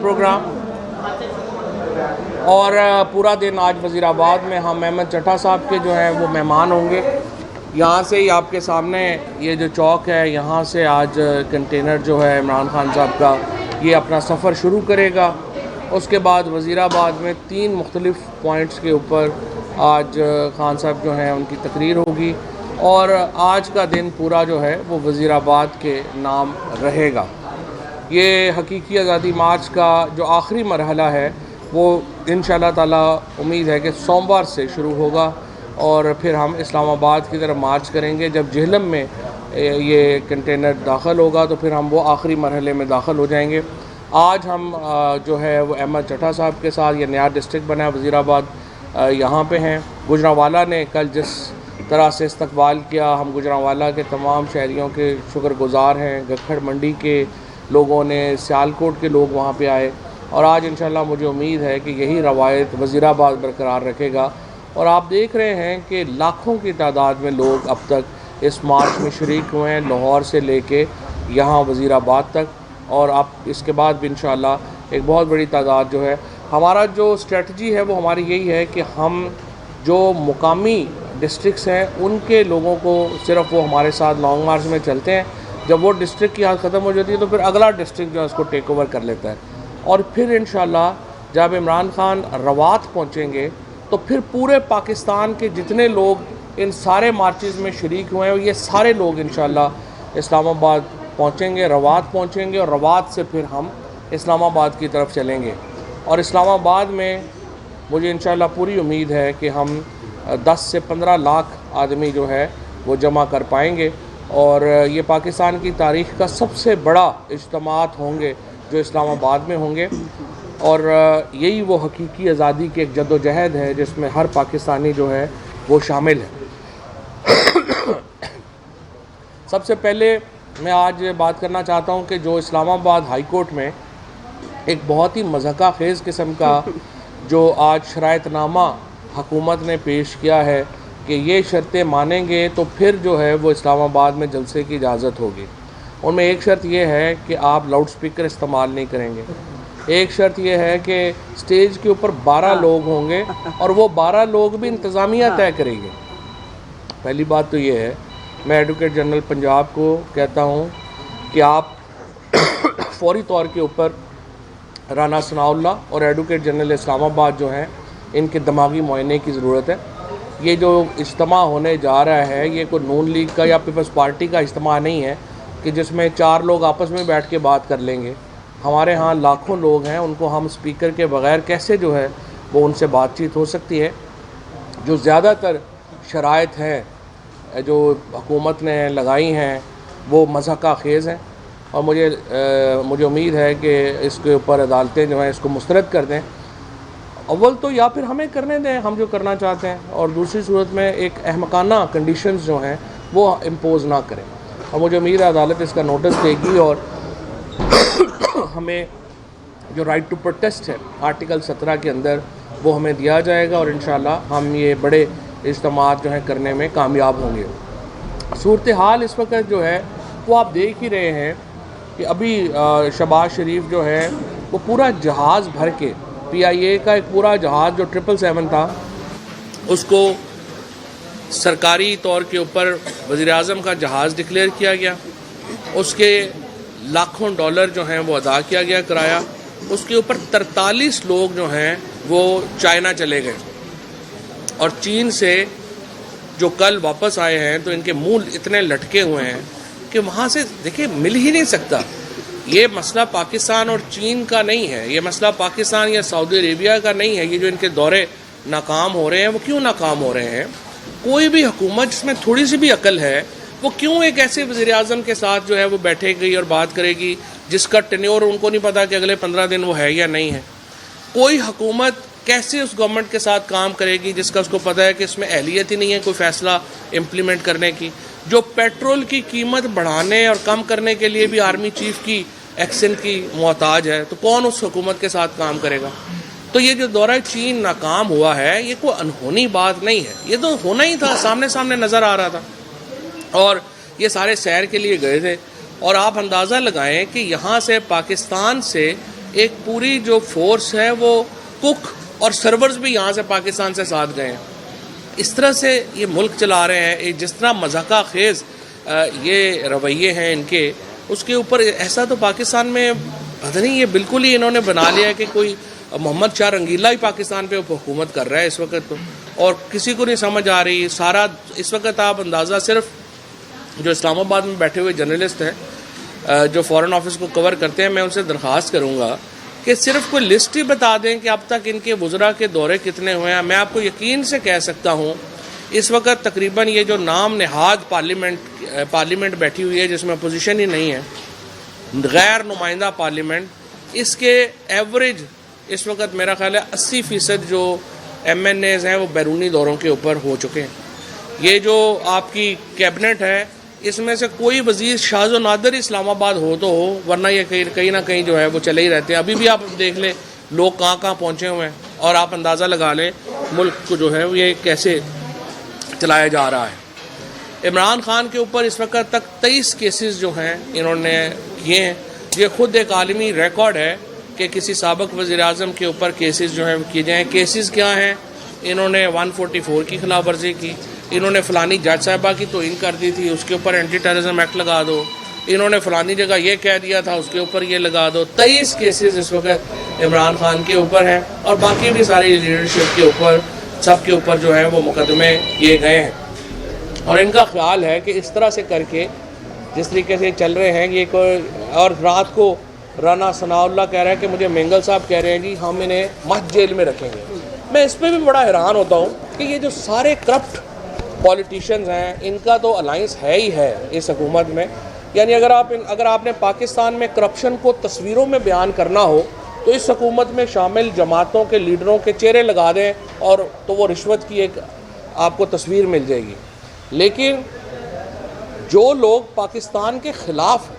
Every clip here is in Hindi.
प्रोग्राम। और पूरा दिन आज वज़ीराबाद में हम अहमद चट्टा साहब के जो हैं वो मेहमान होंगे। यहाँ से ही आपके सामने ये जो चौक है, यहाँ से आज कंटेनर जो है इमरान खान साहब का ये अपना सफ़र शुरू करेगा। उसके बाद वज़ीराबाद में 3 मुख्तलिफ़ पॉइंट्स के ऊपर आज खान साहब जो हैं उनकी तकरीर होगी और आज का दिन पूरा जो है वो वज़ीराबाद के नाम रहेगा। ये हकीकी आज़ादी मार्च का जो आखिरी मरहला है वो इंशाअल्लाह ताला उम्मीद है कि सोमवार से शुरू होगा और फिर हम इस्लामाबाद की तरफ मार्च करेंगे। जब जेहलम में ये कंटेनर दाखिल होगा तो फिर हम वो आखिरी मरहले में दाखिल हो जाएंगे। आज हम जो है वो अहमद चट्टा साहब के साथ, ये नया डिस्ट्रिक्ट बना है वज़ीराबाद, यहाँ पे हैं। गुजरांवाला ने कल जिस तरह से इस्तकबाल किया, हम गुजरांवाला के तमाम शहरियों के शुक्रगुज़ार हैं। गखड़ मंडी के लोगों ने, सियालकोट के लोग वहाँ पे आए और आज इंशाअल्लाह मुझे उम्मीद है कि यही रवायत वज़ीराबाद बरकरार रखेगा। और आप देख रहे हैं कि लाखों की तादाद में लोग अब तक इस मार्च में शरीक हुए हैं, लाहौर से लेके यहाँ वज़ीराबाद तक। और आप इसके बाद भी इंशाअल्लाह एक बहुत बड़ी तादाद जो है, हमारा जो स्ट्रेटजी है वो हमारी यही है कि हम जो मुकामी डिस्ट्रिक्ट्स हैं उनके लोगों को सिर्फ वो हमारे साथ लॉन्ग मार्च में चलते हैं। जब वो डिस्ट्रिक्ट की हालत ख़त्म हो जाती है तो फिर अगला डिस्ट्रिक्ट जो है उसको टेक ओवर कर लेता है। और फिर इंशाअल्लाह जब इमरान खान रवात पहुँचेंगे तो फिर पूरे पाकिस्तान के जितने लोग इन सारे मार्चेज़ में शरीक हुए हैं ये सारे लोग इंशाअल्लाह इस्लामाबाद पहुँचेंगे, रवात पहुँचेंगे और रवात से फिर हम इस्लामाबाद की तरफ चलेंगे। और इस्लामाबाद में मुझे इंशाअल्लाह पूरी उम्मीद है कि हम 10 से 15 लाख आदमी जो है वो जमा कर पाएंगे और ये पाकिस्तान की तारीख़ का सबसे बड़ा इज्तिमात होंगे जो इस्लामाबाद में होंगे। और यही वो हकीकी आज़ादी की एक जद्दोजहद है जिसमें हर पाकिस्तानी जो है वो शामिल है। सबसे पहले मैं आज बात करना चाहता हूँ कि जो इस्लामाबाद हाई कोर्ट में एक बहुत ही मज़ाक़ा ख़ेज़ किस्म का जो आज शरायतनामा हुकूमत ने पेश किया है कि ये शर्तें मानेंगे तो फिर जो है वो इस्लामाबाद में जलसे की इजाज़त होगी। उनमें एक शर्त ये है कि आप लाउड स्पीकर इस्तेमाल नहीं करेंगे, एक शर्त ये है कि स्टेज के ऊपर 12 लोग होंगे और वो 12 लोग भी इंतज़ामिया तय करेंगे। पहली बात तो ये है, मैं एडवोकेट जनरल पंजाब को कहता हूँ कि आप फौरी तौर के ऊपर राना सनाउल्लाह और एडवोकेट जनरल इस्लामाबाद जो हैं इनके दिमागी मुआयने की ज़रूरत है। ये जो इज्तिमा होने जा रहा है ये कोई नून लीग का या पीपल्स पार्टी का इज्तिमा नहीं है कि जिसमें 4 लोग आपस में बैठ के बात कर लेंगे। हमारे यहाँ लाखों लोग हैं, उनको हम स्पीकर के बग़ैर कैसे जो है वो उनसे बातचीत हो सकती है। जो ज़्यादातर शराइत हैं जो हुकूमत ने लगाई हैं वो मज़ाक़ा ख़ेज़ हैं और मुझे उम्मीद है कि इसके ऊपर अदालतें जो हैं इसको मुस्तरद कर दें। अव्वल तो या फिर हमें करने दें हम जो करना चाहते हैं, और दूसरी सूरत में एक अहमकाना कंडीशंस जो हैं वो इम्पोज़ ना करें। और मुझे उम्मीद है अदालत इसका नोटिस देगी और हमें जो राइट टू प्रोटेस्ट है आर्टिकल 17 के अंदर वो हमें दिया जाएगा और इंशाअल्लाह हम ये बड़े इज्तिमात जो हैं करने में कामयाब होंगे। सूरत हाल इस वक्त जो है वो आप देख ही रहे हैं कि अभी शहबाज शरीफ जो है वो पूरा जहाज़ भर के PIA का एक पूरा जहाज़ जो 777 था उसको सरकारी तौर के ऊपर वज़ीर-ए-आज़म का जहाज़ डिक्लेयर किया गया। उसके लाखों डॉलर जो हैं वो अदा किया गया किराया। उसके ऊपर 43 लोग जो हैं वो चाइना चले गए और चीन से जो कल वापस आए हैं तो इनके मुंह इतने लटके हुए हैं कि वहाँ से देखिए मिल ही नहीं सकता। ये मसला पाकिस्तान और चीन का नहीं है, ये मसला पाकिस्तान या सऊदी अरेबिया का नहीं है। ये जो इनके दौरे नाकाम हो रहे हैं वो क्यों नाकाम हो रहे हैं? कोई भी हुकूमत जिसमें थोड़ी सी भी अकल है वो क्यों एक ऐसे वज़ीर-ए-आज़म के साथ जो है वो बैठेगी और बात करेगी जिसका टेन्योर उनको नहीं पता कि अगले 15 दिन वो है या नहीं है? कोई हुकूमत कैसे उस गवर्नमेंट के साथ काम करेगी जिसका उसको पता है कि इसमें अहलियत ही नहीं है कोई फ़ैसला इम्प्लीमेंट करने की? जो पेट्रोल की कीमत बढ़ाने और कम करने के लिए भी आर्मी चीफ की एक्शन की मोहताज है, तो कौन उस हुकूमत के साथ काम करेगा? तो ये जो दौरा चीन नाकाम हुआ है ये कोई अनहोनी बात नहीं है, ये तो होना ही था, सामने सामने नज़र आ रहा था। और ये सारे सैर के लिए गए थे और आप अंदाज़ा लगाएं कि यहाँ से पाकिस्तान से एक पूरी जो फोर्स है वो कुक और सर्वर्स भी यहाँ से पाकिस्तान से साथ गए हैं। इस तरह से ये मुल्क चला रहे हैं, जिस तरह मजाका खेज़ ये रवैये हैं इनके, उसके ऊपर ऐसा तो पाकिस्तान में पता नहीं, ये बिल्कुल ही इन्होंने बना लिया है कि कोई मोहम्मद शाह रंगीला ही पाकिस्तान पे हुकूमत कर रहा है इस वक्त तो, और किसी को नहीं समझ आ रही। सारा इस वक्त आप अंदाज़ा, सिर्फ जो इस्लामाबाद में बैठे हुए जर्नलिस्ट हैं जो फ़ॉरेन ऑफिस को कवर करते हैं, मैं उनसे दरख्वास्त करूँगा कि सिर्फ कोई लिस्ट ही बता दें कि अब तक इनके वज़रा के दौरे कितने हुए हैं। मैं आपको यकीन से कह सकता हूँ इस वक्त तकरीबन ये जो नाम नहाद पार्लियामेंट बैठी हुई है जिसमें अपोजिशन ही नहीं है, गैर नुमाइंदा पार्लियामेंट, इसके एवरेज इस वक्त मेरा ख्याल है 80% जो MNAs हैं वो बैरूनी दौरों के ऊपर हो चुके हैं। ये जो आपकी कैबिनेट है इसमें से कोई वज़ीर शाज़ो नादर इस्लामाबाद हो तो हो, वरना ये कहीं ना कहीं जो है वो चले ही रहते हैं। अभी भी आप देख लें लोग कहाँ कहाँ पहुँचे हुए हैं और आप अंदाज़ा लगा लें मुल्क को जो है ये कैसे चलाया जा रहा है। इमरान खान के ऊपर इस वक्त तक 23 केसेस जो हैं इन्होंने किए हैं। ये खुद एक आलमी रिकॉर्ड है कि किसी साबिक़ वज़ीर-ए-आज़म के ऊपर केसेस जो हैं किए जाएँ। केसेस क्या हैं? इन्होंने 144 की खिलाफ वर्जी की, इन्होंने फ़लानी जज साहिबा की तौहीन कर दी थी, उसके ऊपर एंटी टेररिज्म एक्ट लगा दो, इन्होंने फ़लानी जगह ये कह दिया था उसके ऊपर ये लगा दो। 23 केसेस इस वक्त इमरान खान के ऊपर हैं और बाकी भी सारी लीडरशिप के ऊपर, सब के ऊपर जो है वो मुकदमे किए गए हैं। और इनका ख्याल है कि इस तरह से करके जिस तरीके से चल रहे हैं ये कोई, और रात को राना सनाउल्लाह कह रहा है कि मुझे मेंगल साहब कह रहे हैं कि हम इन्हें मत जेल में रखेंगे। मैं इस पर भी बड़ा हैरान होता हूँ कि ये जो सारे करप्ट पॉलिटिशियंस हैं इनका तो अलाइंस है ही है इस हुकूमत में। यानी अगर आपने पाकिस्तान में करप्शन को तस्वीरों में बयान करना हो तो इस हुकूमत में शामिल जमातों के लीडरों के चेहरे लगा दें और तो वो रिश्वत की एक आपको तस्वीर मिल जाएगी। लेकिन जो लोग पाकिस्तान के ख़िलाफ़,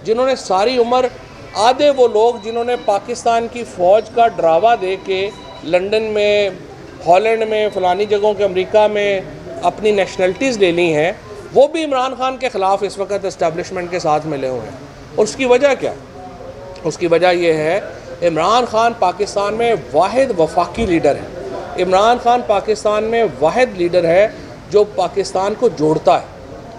जिन्होंने सारी उम्र, आधे वो लोग जिन्होंने पाकिस्तान की फ़ौज का ड्रावा दे के लंदन में, हॉलैंड में, फ़लानी जगहों के अमेरिका में अपनी नेशनलिटीज़ ले ली हैं, वो भी इमरान खान के ख़िलाफ़ इस वक्त इस्टेब्लिशमेंट के साथ मिले हुए हैं। और उसकी वजह क्या? उसकी वजह यह है इमरान खान पाकिस्तान में वाहिद वफाकी लीडर है। इमरान खान पाकिस्तान में वाहिद लीडर है जो पाकिस्तान को जोड़ता है,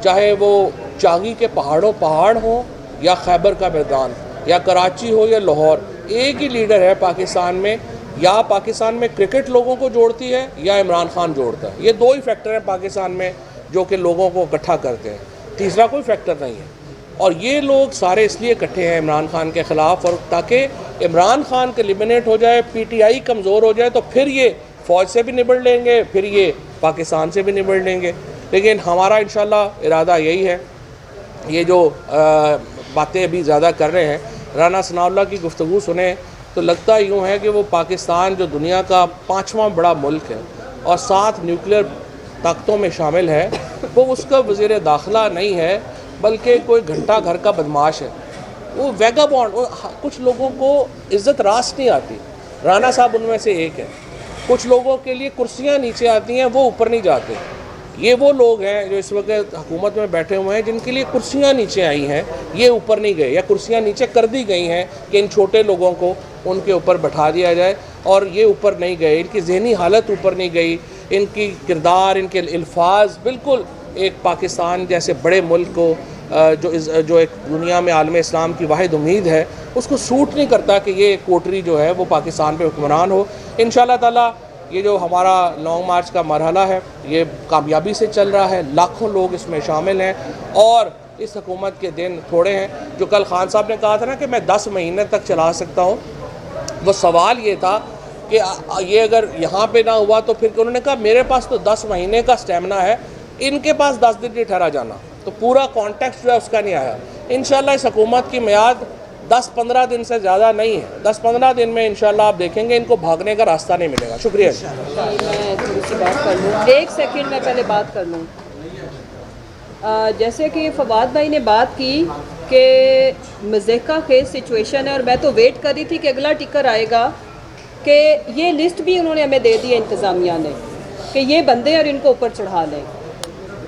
चाहे वो चागी के पहाड़ हो या खैबर का मैदान या कराची हो या लाहौर। एक ही लीडर है पाकिस्तान में, या पाकिस्तान में क्रिकेट लोगों को जोड़ती है या इमरान खान जोड़ता है। ये दो ही फैक्टर हैं पाकिस्तान में जो कि लोगों को इकट्ठा करते हैं, तीसरा कोई फैक्टर नहीं है। और ये लोग सारे इसलिए इकट्ठे हैं इमरान खान के ख़िलाफ़, और ताकि इमरान खान के एलिमिनेट हो जाए, PTI कमज़ोर हो जाए, तो फिर ये फ़ौज से भी निबड़ लेंगे, फिर ये पाकिस्तान से भी निबड़ लेंगे। लेकिन हमारा इंशाल्लाह इरादा यही है। ये जो बातें अभी ज़्यादा कर रहे हैं, राना सनाउल्लाह की गुफ्तगू सुने तो लगता यूँ है कि वो पाकिस्तान जो दुनिया का 5वां बड़ा मुल्क है और 7 न्यूक्लियर ताकतों में शामिल है, वो उसका वज़ीर दाखिला नहीं है बल्कि कोई घंटा घर का बदमाश है। वो वैगाबॉन्ड, कुछ लोगों को इज़्ज़त रास नहीं आती, राना साहब उनमें से एक है। कुछ लोगों के लिए कुर्सियाँ नीचे आती हैं, वो ऊपर नहीं जाते। ये वो लोग हैं जो इस वक्त हुकूमत में बैठे हुए हैं जिनके लिए कुर्सियाँ नीचे आई हैं, ये ऊपर नहीं गए, या कुर्सियाँ नीचे कर दी गई हैं कि इन छोटे लोगों को उनके ऊपर बैठा दिया जाए, और ये ऊपर नहीं गए। इनकी जहनी हालत ऊपर नहीं गई, इनकी किरदार, इनके अल्फाज बिल्कुल एक पाकिस्तान जैसे बड़े मुल्क को जो एक दुनिया में आलम इस्लाम की वाहिद उम्मीद है, उसको सूट नहीं करता कि ये कोटरी जो है वो पाकिस्तान पे हुक्मरान हो। इंशाअल्लाह ताला ये जो हमारा लॉन्ग मार्च का मरहला है ये कामयाबी से चल रहा है, लाखों लोग इसमें शामिल हैं, और इस हुकूमत के दिन थोड़े हैं। जो कल खान साहब ने कहा था ना कि मैं 10 महीने तक चला सकता हूँ, वो सवाल ये था कि ये अगर यहाँ पे ना हुआ तो फिर उन्होंने कहा मेरे पास तो 10 महीने का स्टेमिना है, इनके पास 10 दिन नहीं ठहरा जाना, तो पूरा कॉन्टेक्स्ट जो है उसका नहीं आया। इंशाल्लाह इस हुकूमत की मियाद 10-15 दिन से ज़्यादा नहीं है। 10-15 दिन में इंशाल्लाह आप देखेंगे इनको भागने का रास्ता नहीं मिलेगा। शुक्रिया। मैं थोड़ी सी बात कर लूँ, 1 सेकंड में पहले बात कर लूँ। जैसे कि फवाद भाई ने बात की कि मज़ेका खेज सिचुएशन है, और मैं तो वेट कर रही थी कि अगला टिकर आएगा कि ये लिस्ट भी उन्होंने हमें दे दी है इंतज़ामिया ने कि ये बंदे और इनको ऊपर चढ़ा लें।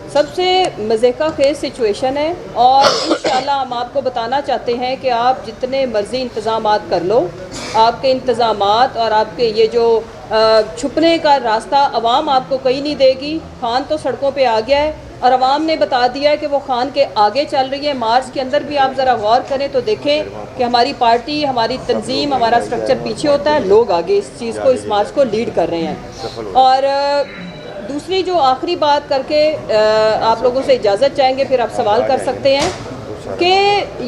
सबसे मज़े का खेज सिचुएशन है और इंशाल्लाह हम आपको बताना चाहते हैं कि आप जितने मर्ज़ी इंतज़ामात कर लो, आपके इंतज़ामात और आपके ये जो छुपने का रास्ता अवाम आपको कहीं नहीं देगी। खान तो सड़कों पे आ गया है और अवाम ने बता दिया है कि वो खान के आगे चल रही है। मार्च के अंदर भी आप ज़रा गौर करें तो देखें कि हमारी पार्टी, हमारी तंजीम, हमारा स्ट्रक्चर पीछे होता है, लोग आगे इस चीज़ को, इस मार्च को लीड कर रहे हैं। और दूसरी जो आखिरी बात करके आप लोगों से इजाज़त चाहेंगे, फिर आप सवाल कर सकते हैं कि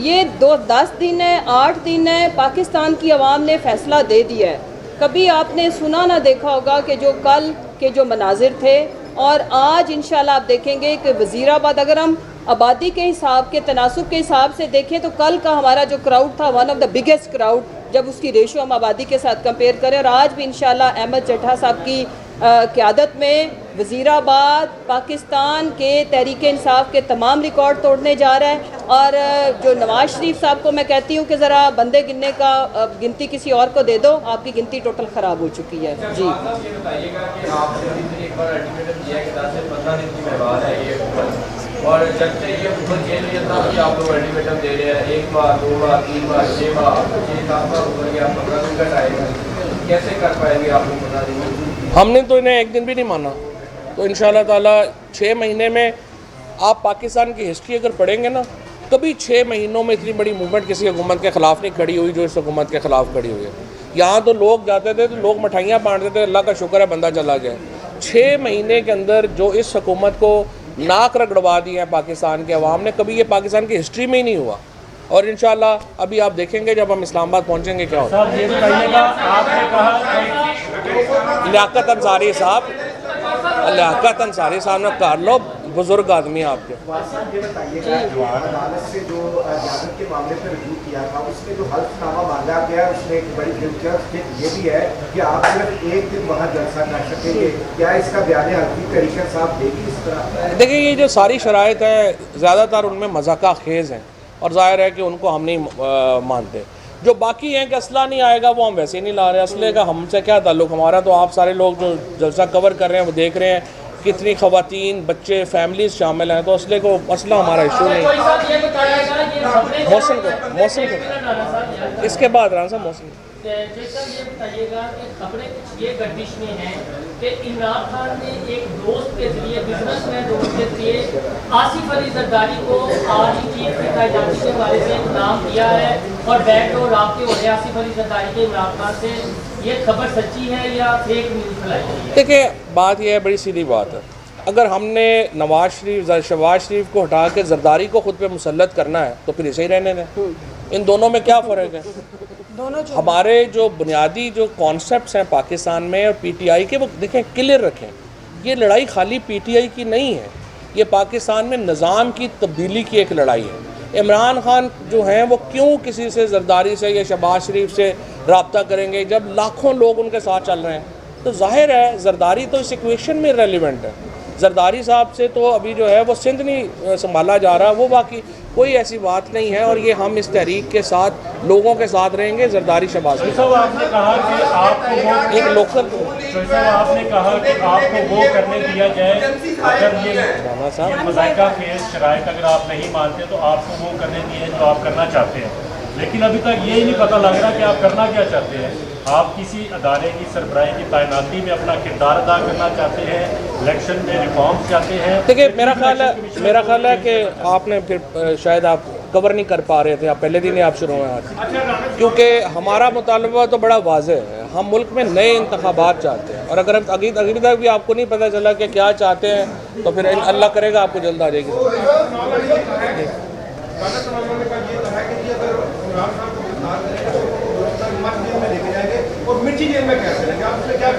ये 10 दिन है, 8 दिन है, पाकिस्तान की आवाम ने फ़ैसला दे दिया है। कभी आपने सुना ना देखा होगा कि जो कल के जो मनाजिर थे और आज इंशाल्लाह आप देखेंगे कि वज़ीराबाद, अगर हम आबादी के हिसाब के तनासुब के हिसाब से देखें तो कल का हमारा जो क्राउड था, one of the biggest crowd, जब उसकी रेशो हम आबादी के साथ कंपेयर करें, और आज भी इंशाल्लाह अहमद चड्ढा साहब की क़यादत में वज़ीराबाद पाकिस्तान के तहरीक इंसाफ के तमाम रिकॉर्ड तोड़ने जा रहा है। और जो नवाज शरीफ साहब को मैं कहती हूँ कि ज़रा बंदे गिनने का गिनती किसी और को दे दो, आपकी गिनती टोटल ख़राब हो चुकी है। जी और जब से ये हुकूमत चेंज हुआ था कि आप लोग अल्टीमेटम दे रहे हैं, 1 माह 2 माह 3 माह 6 माह 7 माह ऊपर गया, 15 दिन का टाइम है, कैसे कर पाएंगे आप लोग 15 दिन? हमने तो इन्हें एक दिन भी नहीं माना। तो इंशाल्लाह ताला 6 महीने में आप पाकिस्तान की हिस्ट्री अगर पढ़ेंगे ना, कभी 6 महीनों में इतनी बड़ी मूवमेंट किसी हुकूमत के ख़िलाफ़ नहीं खड़ी हुई जो इस हुकूमत के ख़िलाफ़ खड़ी हुई है। यहाँ तो लोग जाते थे तो लोग मिठाइयाँ बांटते थे, अल्लाह का शुक्र है बंदा चला गया। 6 महीने के अंदर जो इस हुकूमत को नाक रगड़वा दी है पाकिस्तान के अवाम ने, कभी ये पाकिस्तान की हिस्ट्री में ही नहीं हुआ। और इंशाल्लाह अभी आप देखेंगे जब हम इस्लामाबाद पहुँचेंगे क्या होता है। लियाकत अंसारी साहब ने कर लो, बुजुर्ग आदमी है आपके। ये बताइएगा, अदालत से जो इजाज़त के मामले पर रिव्यू किया था, उसमें जो हल्फनामा मांगा गया, उसमें एक बड़ी दिलचस्प ये भी है कि आप सिर्फ 1 दिन वहाँ जलसा कर सकेंगे। क्या इसका बयान हल्फी तरीका साहब देगी इस तरह? देखिए, ये जो सारी शराइत है ज़्यादातर उनमें मज़ाक़ा खेज़ हैं और ज़ाहिर है कि उनको हम नहीं मानते। जो बाकी हैं कि असला नहीं आएगा वो हम वैसे ही नहीं ला रहे। असले का हमसे क्या ताल्लुक़, हमारा तो आप सारे लोग जो जलसा कवर कर रहे हैं वो देख रहे हैं कितनी ख़वातीन, बच्चे, फैमिलीज शामिल हैं, तो असला हमारा इशू नहीं। मौसम को इसके बाद राना साहब मौसम जैसा ये बताइएगा कि खबरें कुछ ये गर्दिश में हैं कि इमरान खान ने एक दोस्त के जरिए, बिजनेसमैन दोस्त के जरिए आसिफ अली जरदारी को आर्मी चीफ की तैनाती के बारे में नाम दिया है और बैकडोर राब्ते हो रहे आसिफ अली जरदारी के इमरान खान से। ये खबर सच्ची है या फेक न्यूज़ फैलाई गई है? देखिए, बात यह है, बड़ी सीधी बात है। अगर हमने शहबाज शरीफ को हटा के जरदारी को खुद पे मुसल्लत करना है तो फिर इसे ही रहने दें। इन दोनों में क्या फ़र्क है? हमारे जो बुनियादी जो कॉन्सेप्ट्स हैं पाकिस्तान में और पीटीआई के, वो देखें क्लियर रखें। ये लड़ाई खाली पीटीआई की नहीं है, ये पाकिस्तान में निज़ाम की तब्दीली की एक लड़ाई है। इमरान खान जो हैं वो क्यों किसी से, जरदारी से या शहबाज शरीफ से रब्ता करेंगे जब लाखों लोग उनके साथ चल रहे हैं? तो जाहिर है जरदारी तो इस इक्वेशन में रेलिवेंट है। जरदारी साहब से तो अभी जो है वो सिंध नहीं संभाला जा रहा, वो बाकी कोई ऐसी बात नहीं है। और ये हम इस तहरीक के साथ लोगों के साथ रहेंगे। जरदारी शहबाज आपने कहा कि आपको एक लोकल आपने कहा कि आपको वो करने दिया जाए, अगर ये मज़ाइका के शराइत अगर आप नहीं मानते तो आपको वो करने दिए जो आप करना चाहते हैं। लेकिन अभी तक ये ही नहीं पता लग रहा कि आप करना क्या चाहते हैं। आप किसी अदारे की सरबराही की तैनाती में अपना किरदार अदा करना चाहते हैं, इलेक्शन में रिफॉर्म चाहते हैं। देखिए, मेरा ख्याल है कि आपने फिर शायद आप कवर नहीं कर पा रहे थे, आप पहले दिन ही आप शुरू हुए आज, क्योंकि हमारा मुतालबा तो बड़ा वाज़ेह है। हम मुल्क में नए इंतखाबात चाहते हैं और अगर हम अभी तक भी आपको नहीं पता चला कि क्या चाहते हैं तो फिर अल्लाह करेगा आपको जल्द आ जाएगी।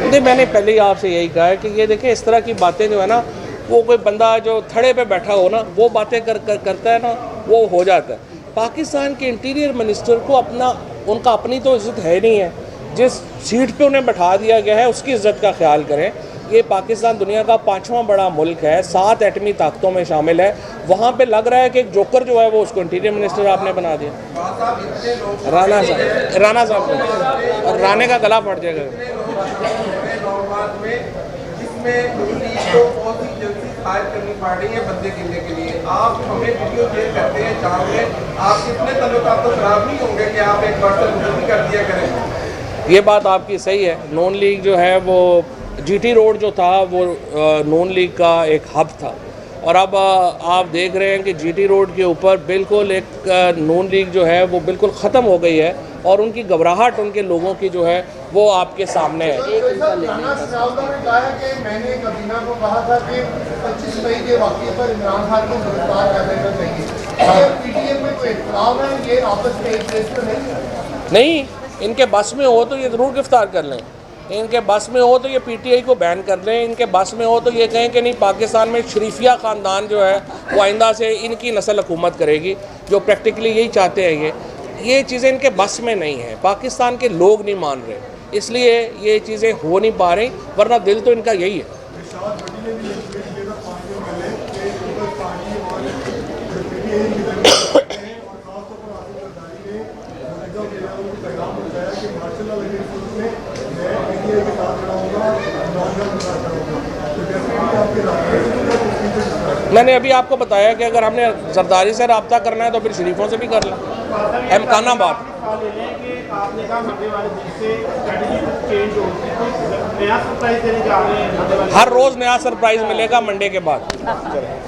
नहीं, मैंने पहले ही आपसे यही कहा है कि ये देखें, इस तरह की बातें जो है ना, वो कोई बंदा जो थड़े पे बैठा हो ना, वो बातें करता है ना, वो हो जाता है। पाकिस्तान के इंटीरियर मिनिस्टर को उनका अपनी तो इज़्ज़त है नहीं है। जिस सीट पे उन्हें बैठा दिया गया है उसकी इज़्ज़त का ख्याल करें। ये पाकिस्तान दुनिया का 5वां बड़ा मुल्क है, 7 एटमी ताकतों में शामिल है। वहाँ पे लग रहा है कि एक जोकर जो है वो उसको इंटीरियर मिनिस्टर आपने बना दिया। राना साहब और राने का गला फट जाएगा। इसमें नून लीग को बहुत ही जल्दी खारिज करनी पड़ रही है बंदे गिनने के लिए। आप हमें वीडियो शेयर करते हैं शाम में, आप कितने तल्लुकात तो खराब नहीं होंगे कि आप एक बार से मुलतवी कर दिया करें। ये बात आपकी सही है। नून लीग जो है वो जीटी रोड जो था वो नून लीग का एक हब था, और अब आप देख रहे हैं कि जीटी रोड के ऊपर बिल्कुल एक नून लीग जो है वो बिल्कुल ख़त्म हो गई है, और उनकी घबराहट उनके लोगों की जो है वो आपके सामने है। मैंने कबीना को कहा था कि 25 मई के वाक़े पर इमरान खान को गिरफ्तार कर देना चाहिए। पीटीएम में कोई इख्तिलाफ है, ये आपस में एक देश में नहीं, इनके बस में हो तो ये ज़रूर गिरफ्तार कर लें, इनके बस में हो तो ये पीटीआई को बैन कर लें, इनके बस में हो तो ये कहें कि नहीं पाकिस्तान में शरीफिया ख़ानदान जो है वो आइंदा से इनकी नस्ल हुकूमत करेगी, जो प्रैक्टिकली यही चाहते हैं। ये चीज़ें इनके बस में नहीं है, पाकिस्तान के लोग नहीं मान रहे, इसलिए ये चीज़ें हो नहीं पा रही, वरना दिल तो इनका यही है। मैंने अभी आपको बताया कि अगर हमने जरदारी से रब्ता करना है तो फिर शरीफों से भी कर लें। इम्कानाबाद हर रोज़ नया सरप्राइज़ मिलेगा मंडे के बाद।